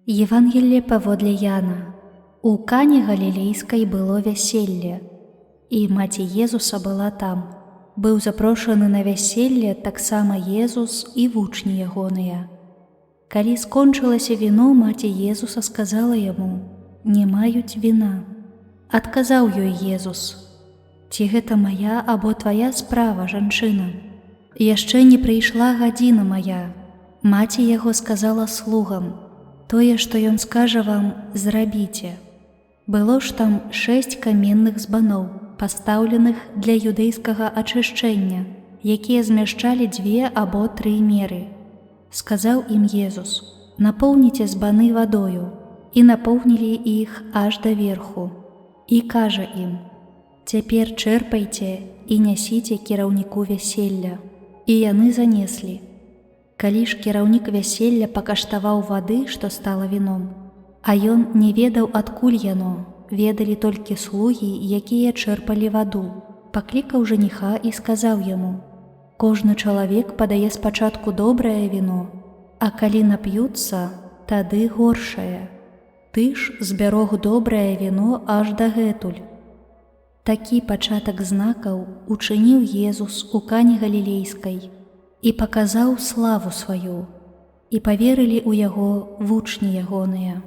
Евангелие паводле Яна. У Кане Галілейскай было вяселле, і маці Езуса была там. Быў запрошаны на вяселле таксама Езус і вучні ягоныя. Калі скончылася віно, маці Езуса сказала яму: «Не маюць віна». Адказаў ёй Езус: «Ці гэта мая або твая справа, жанчына? Яшчэ не прыйшла гадзіна мая». Маці яго сказала слугам: «Тое, што ён скажа вам, зрабіце». Было ж там 6 каменных збаноў, пастаўленых для юдэйскага ачышчэння, якія змяшчалі 2 або 3 меры. Сказаў ім Езус: «Напоўніце збаны вадою». І напоўнілі іх аж да верху. І кажа ім: «Цяпер чэрпайце і нясіце кіраўніку вяселля». І яны занеслі. Калі ж кіраўнік вяселля пакаштаваў вады, што стала віном, а ён не ведаў, адкуль яно, ведалі толькі слугі, якія чэрпалі ваду, паклікаў жаніха і сказаў яму: «Кожны чалавек падае спачатку добрае віно, а калі нап'юцца, тады горшае. Ты ж збярог добрае віно аж дагэтуль». Такі пачатак знакаў учыніў Езус у Кане Галілейскай і паказаў славу сваю, і паверылі ў яго вучні ягоныя.